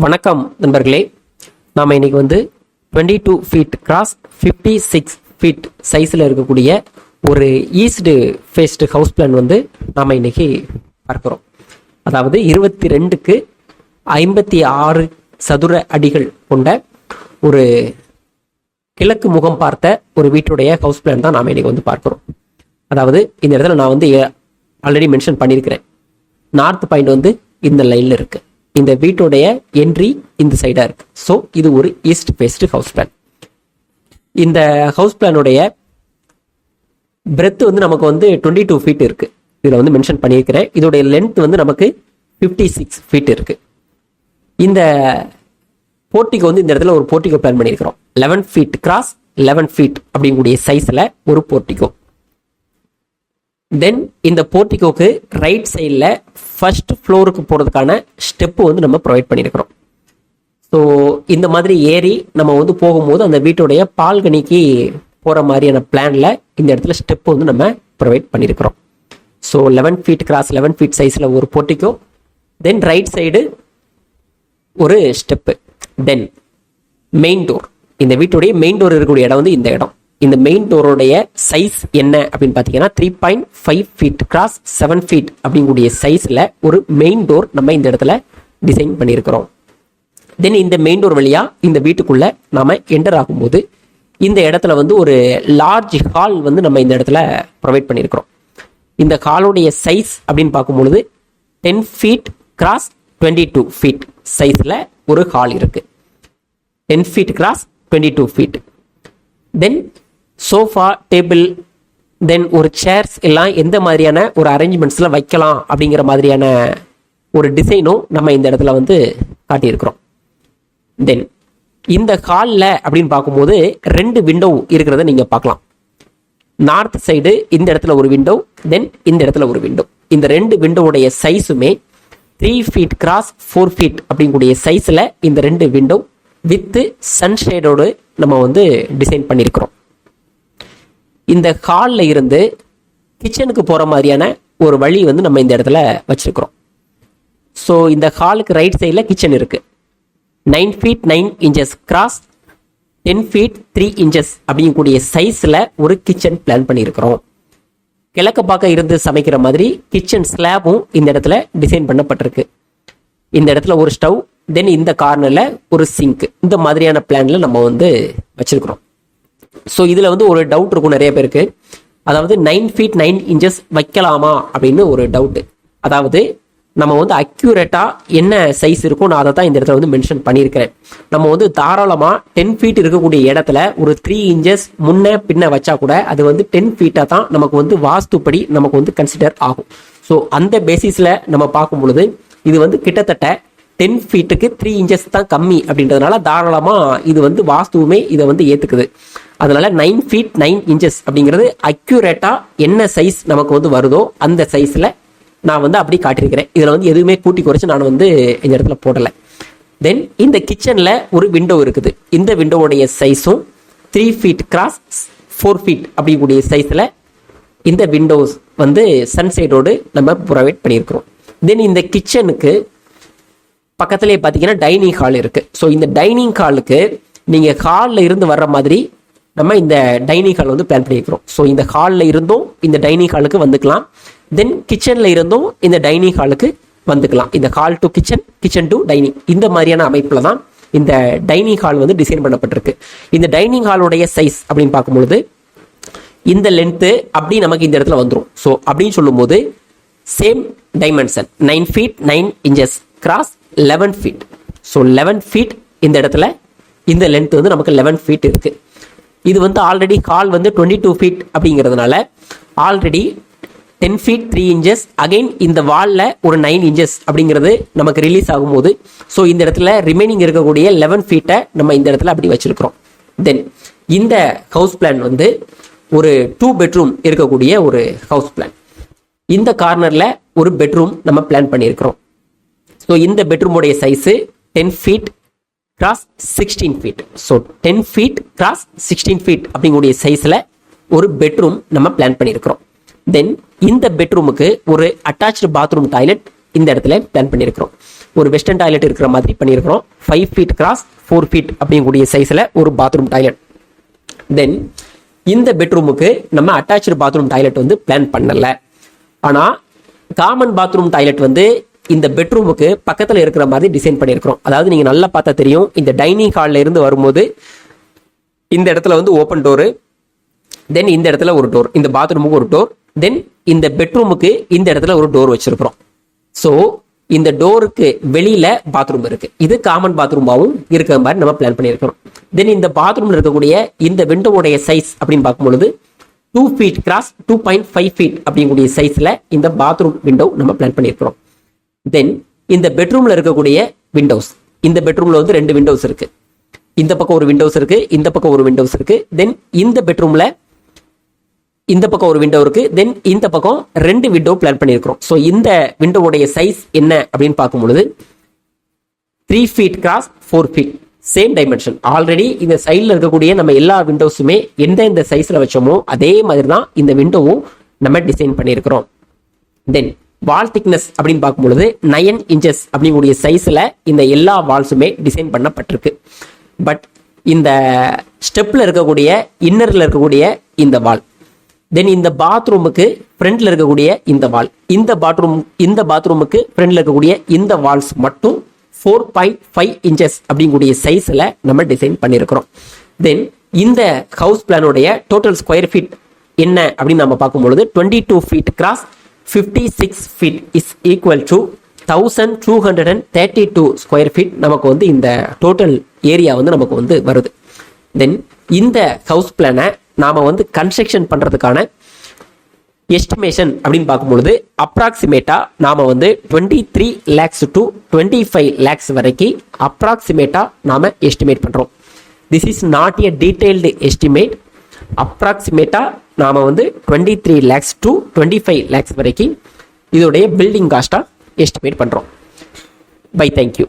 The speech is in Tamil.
வணக்கம் நண்பர்களே. நாம் இன்னைக்கு 22 ஃபீட் கிராஸ் 56 ஃபீட் சைஸில் இருக்கக்கூடிய ஒரு ஈஸ்ட் ஃபேஸ்டு ஹவுஸ் பிளான் நாம் இன்னைக்கு பார்க்குறோம். அதாவது 22க்கு 56 சதுர அடிகள் கொண்ட ஒரு கிழக்கு முகம் பார்த்த ஒரு வீட்டுடைய ஹவுஸ் பிளான் தான் நாம் இன்னைக்கு பார்க்குறோம். அதாவது இந்த இடத்துல நான் ஆல்ரெடி மென்ஷன் பண்ணியிருக்கிறேன். நார்த் பாயிண்ட் இந்த லைனில் இருக்கு. இந்த வீட்டுடைய என்ட்ரி இந்த சைடா இருக்கு. ஸோ இது ஒரு ஈஸ்ட் ஃபேஸ்டு ஹவுஸ் பிளான். இந்த ஹவுஸ் பிளானுடைய பிரெத் நமக்கு 22 ஃபீட் இருக்கு. இதில் மென்ஷன் பண்ணியிருக்கிறேன். இதோடைய லென்த் நமக்கு 56 ஃபீட் இருக்கு. இந்த போர்ட்டிகோ இந்த இடத்துல ஒரு போர்ட்டிகோ பிளான் பண்ணியிருக்கிறோம். 11 ஃபீட் கிராஸ் 11 ஃபீட் அப்படிங்கக்கூடிய சைஸில் ஒரு போர்ட்டிகோ. தென் இந்த போர்ட்டிகோக்கு ரைட் சைடில் ஃபர்ஸ்ட் ஃப்ளோருக்கு போகிறதுக்கான ஸ்டெப்பு நம்ம ப்ரொவைட் பண்ணியிருக்கிறோம். ஸோ இந்த மாதிரி ஏறி நம்ம போகும்போது அந்த வீட்டுடைய பால்கனிக்கு போகிற மாதிரியான பிளானில் இந்த இடத்துல ஸ்டெப்பு நம்ம ப்ரொவைட் பண்ணியிருக்கிறோம். ஸோ 11 ஃபீட் கிராஸ் 11 ஃபீட் சைஸில் ஒரு போர்ட்டிகோ, தென் ரைட் சைடு ஒரு ஸ்டெப்பு, தென் மெயின் டோர். இந்த வீட்டுடைய மெயின் டோர் இருக்கக்கூடிய இடம் இந்த இடம். இந்த மெயின் டோருடைய சைஸ் என்ன அப்படின்னு பார்த்தீங்கன்னா 3.5 ஃபீட் கிராஸ் 7 ஃபீட் அப்படிங்கக்கூடிய சைஸில் ஒரு மெயின் டோர் நம்ம இந்த இடத்துல டிசைன் பண்ணியிருக்கிறோம். தென் இந்த மெயின் டோர் வழியாக இந்த வீட்டுக்குள்ளே நாம் என்டர் ஆகும்போது இந்த இடத்துல ஒரு லார்ஜ் ஹால் நம்ம இந்த இடத்துல ப்ரொவைட் பண்ணியிருக்கிறோம். இந்த ஹாலுடைய சைஸ் அப்படின்னு பார்க்கும்பொழுது 10 ஃபீட் கிராஸ் 22 ஃபீட் சைஸில் ஒரு ஹால் இருக்குது. 10 ஃபீட் கிராஸ் 22 ஃபீட். தென் சோஃபா, டேபிள், தென் ஒரு சேர்ஸ் எல்லாம் எந்த மாதிரியான ஒரு அரேஞ்ச்மெண்ட்ஸில் வைக்கலாம் அப்படிங்கிற மாதிரியான ஒரு டிசைனும் நம்ம இந்த இடத்துல காட்டியிருக்கிறோம். தென் இந்த ஹாலில் அப்படின்னு பார்க்கும்போது 2 விண்டோ இருக்கிறத நீங்கள் பார்க்கலாம். நார்த் சைடு இந்த இடத்துல ஒரு விண்டோ, தென் இந்த இடத்துல ஒரு விண்டோ. இந்த 2 விண்டோவுடைய சைஸுமே 3 ஃபீட் கிராஸ் 4 ஃபீட் அப்படிங்கக்கூடிய சைஸில் இந்த 2 விண்டோ வித்து சன்ஷேடோடு நம்ம டிசைன் பண்ணியிருக்கிறோம். இந்த ஹாலில் இருந்து கிச்சனுக்கு போகிற மாதிரியான ஒரு வழி நம்ம இந்த இடத்துல வச்சிருக்கிறோம். ஸோ இந்த ஹாலுக்கு ரைட் சைடில் கிச்சன் இருக்கு. 9 feet 9 inches cross 10 feet 3 inches அப்படிங்கக்கூடிய சைஸில் ஒரு கிச்சன் பிளான் பண்ணியிருக்கிறோம். கிழக்க பார்க்க இருந்து சமைக்கிற மாதிரி கிச்சன் ஸ்லாபும் இந்த இடத்துல டிசைன் பண்ணப்பட்டிருக்கு. இந்த இடத்துல ஒரு ஸ்டவ், தென் இந்த கார்னரில் ஒரு சிங்க், இந்த மாதிரியான பிளான்ல நம்ம வச்சிருக்கிறோம். ஸோ இதில் ஒரு டவுட் இருக்கும் நிறைய பேருக்கு. அதாவது 9 ஃபீட் 9 இன்ச்சஸ் வைக்கலாமா அப்படின்னு ஒரு டவுட்டு. அதாவது நம்ம அக்யூரேட்டாக என்ன சைஸ் இருக்கும் நான் அதை தான் இந்த இடத்துல மென்ஷன் பண்ணியிருக்கிறேன். நம்ம தாராளமாக 10 ஃபீட் இருக்கக்கூடிய இடத்துல ஒரு 3 இன்ச்சஸ் முன்ன பின்ன வச்சா கூட அது 10 ஃபீட்டாக தான் நமக்கு வாஸ்துப்படி நமக்கு கன்சிடர் ஆகும். ஸோ அந்த பேசிஸில் நம்ம பார்க்கும் பொழுது இது கிட்டத்தட்ட 10 ஃபீட்டுக்கு 3 இன்ச்சஸ் தான் கம்மி அப்படின்றதுனால தாராளமாக இது வாஸ்துவுமே இதை ஏற்றுக்குது. அதனால 9 ஃபீட் 9 இன்ச்சஸ் அப்படிங்கிறது அக்யூரேட்டாக என்ன சைஸ் நமக்கு வருதோ அந்த சைஸில் நான் அப்படி காட்டியிருக்கிறேன். இதில் எதுவுமே கூட்டி குறைச்சி நான் இந்த இடத்துல போடலை. தென் இந்த கிச்சனில் ஒரு விண்டோ இருக்குது. இந்த விண்டோவுடைய சைஸும் 3 ஃபீட் கிராஸ் 4 ஃபீட் அப்படிங்கக்கூடிய சைஸில் இந்த விண்டோஸ் சன்சைடோடு நம்ம ப்ரொவைட் பண்ணியிருக்கிறோம். தென் இந்த கிச்சனுக்கு பக்கத்துலேயே பார்த்தீங்கன்னா டைனிங் ஹால் இருக்குது. ஸோ இந்த டைனிங் ஹாலுக்கு நீங்கள் ஹாலில் இருந்து வர்ற மாதிரி நம்ம இந்த டைனிங் ஹால் பிளான் பண்ணியிருக்கிறோம். ஸோ இந்த ஹாலில் இருந்தும் இந்த டைனிங் ஹாலுக்கு வந்துக்கலாம். தென் கிச்சனில் இருந்தும் இந்த டைனிங் ஹாலுக்கு வந்துக்கலாம். இந்த hall to kitchen, kitchen to dining, இந்த மாதிரியான அமைப்பில் தான் இந்த டைனிங் ஹால் டிசைன் பண்ணப்பட்டிருக்கு. இந்த டைனிங் ஹாலுடைய சைஸ் அப்படின்னு பார்க்கும்பொழுது இந்த லென்த்து அப்படி நமக்கு இந்த இடத்துல வந்துடும். ஸோ அப்படின்னு சொல்லும்போது same dimension 9 feet 9 inches cross 11 feet. So 11 feet இந்த இடத்துல இந்த லென்த் நமக்கு 11 ஃபீட் இருக்கு. இது ஆல்ரெடி ஹால் 22 ஃபீட் அப்படிங்கிறதுனால ஆல்ரெடி 10 ஃபீட் 3 இன்ச்சஸ் அகைன் இந்த வாலில் ஒரு 9 இன்ச்சஸ் அப்படிங்கிறது நமக்கு ரிலீஸ் ஆகும்போது ஸோ இந்த இடத்துல ரிமைனிங் இருக்கக்கூடிய 11 ஃபீட்டை நம்ம இந்த இடத்துல அப்படி வச்சிருக்கிறோம். தென் இந்த ஹவுஸ் பிளான் ஒரு 2 பெட்ரூம் இருக்கக்கூடிய ஒரு ஹவுஸ் பிளான். இந்த கார்னரில் ஒரு பெட்ரூம் நம்ம பிளான் பண்ணியிருக்கிறோம். ஸோ இந்த பெட்ரூமுடைய size 10 feet cross 16 feet. So 10 feet cross 16 feet அப்படிங்கக்கூடிய சைஸில் ஒரு பெட்ரூம் நம்ம பிளான் பண்ணியிருக்கிறோம். தென் இந்த பெட்ரூமுக்கு ஒரு அட்டாச்சு பாத்ரூம் டாய்லெட் இந்த இடத்துல பிளான் பண்ணியிருக்கிறோம். ஒரு வெஸ்டர்ன் டாய்லெட் இருக்கிற மாதிரி பண்ணியிருக்கிறோம். 5 feet கிராஸ் 4 feet அப்படிங்கக்கூடிய சைஸில் ஒரு பாத்ரூம் டாய்லெட். தென் இந்த பெட்ரூமுக்கு நம்ம அட்டாச்சு பாத்ரூம் டாய்லெட் வந்து பிளான் பண்ணல. ஆனால் காமன் பாத்ரூம் டாய்லெட் வந்து இந்த பெட்ரூமுக்கு பக்கத்தில் இருக்கிற மாதிரி டிசைன் பண்ணியிருக்கிறோம். அதாவது நீங்கள் நல்லா பார்த்தா தெரியும், இந்த டைனிங் ஹாலில் இருந்து வரும்போது இந்த இடத்துல வந்து ஓப்பன் டோரு, தென் இந்த இடத்துல ஒரு டோர், இந்த பாத்ரூமுக்கு ஒரு டோர், தென் இந்த பெட்ரூமுக்கு இந்த இடத்துல ஒரு டோர் வச்சிருக்கிறோம். ஸோ இந்த டோருக்கு வெளியில பாத்ரூம் இருக்கு. இது காமன் பாத்ரூமாவும் இருக்கிற மாதிரி நம்ம பிளான் பண்ணியிருக்கிறோம். தென் இந்த பாத்ரூம்ல இருக்கக்கூடிய இந்த விண்டோவுடைய சைஸ் அப்படின்னு பார்க்கும்பொழுது 2 feet கிராஸ் 2.5 feet அப்படிங்கக்கூடிய சைஸ்ல இந்த பாத்ரூம் விண்டோ நம்ம பிளான் பண்ணியிருக்கிறோம். தென் இந்த பெட்ரூம்ல இருக்கக்கூடிய விண்டோஸ், இந்த பெட்ரூம்ல வந்து 2 விண்டோஸ் இருக்கு. இந்த பக்கம் ஒரு விண்டோஸ் இருக்கு, இந்த பக்கம் ஒரு விண்டோஸ் இருக்கு. தென் இந்த பெட்ரூம்ல இந்த பக்கம் ஒரு விண்டோ இருக்கு, தென் இந்த பக்கம் 2 விண்டோ பிளான் பண்ணியிருக்கிறோம். ஸோ இந்த விண்டோவுடைய சைஸ் என்ன அப்படின்னு பார்க்கும்பொழுது 3 feet cross 4 feet, same dimension. Already இந்த சைடில் இருக்கக்கூடிய நம்ம எல்லா விண்டோஸுமே எந்த சைஸ்ல வச்சோமோ அதே மாதிரி தான் இந்த விண்டோவும் நம்ம டிசைன் பண்ணியிருக்கிறோம். தென் வால் திக்னஸ் அப்படின்னு பார்க்கும்பொழுது 9 inches அப்படிங்கக்கூடிய சைஸ்ல இந்த எல்லா வால்ஸுமே டிசைன் பண்ணப்பட்டிருக்கு. பட் இந்த ஸ்டெப்ல இருக்கக்கூடிய இன்னர்ல இருக்கக்கூடிய இந்த வால், தென் இந்த பாத்ரூமுக்கு ஃப்ரண்ட்ல இருக்கக்கூடிய இந்த வால், இந்த பாத்ரூமுக்கு ஃப்ரண்ட்ல இருக்கக்கூடிய இந்த வால்ஸ் மட்டும் 4.5 inches அப்படிங்கக்கூடிய சைஸ்ல நம்ம டிசைன் பண்ணியிருக்கிறோம். தென் இந்த ஹவுஸ் பிளானுடைய டோட்டல் ஸ்கொயர் ஃபீட் என்ன அப்படின்னு நம்ம பார்க்கும்பொழுது 22 feet cross 56 feet is equal to 1232 square feet நமக்கு வந்து இந்த டோட்டல் ஏரியா வந்து நமக்கு வந்து வருது. தென் இந்த ஹவுஸ் பிளானை நாம வந்து கன்ஸ்ட்ரக்ஷன் பண்றதுக்கான எஸ்டிமேஷன் அப்படின்னு பார்க்கும்பொழுது அப்ராக்சிமேட்டா நாம வந்து 23 lakhs to 25 lakhs வரைக்கும் அப்ராக்சிமேட்டா நாம எஸ்டிமேட் பண்றோம். This is not a detailed estimate. அப்ராக்சிமேட்டா நாம வந்து 23 lakhs to 25 lakhs வரைக்கும் இதோடைய பில்டிங் காஸ்டா எஸ்டிமேட் பண்றோம். Bye, thank you.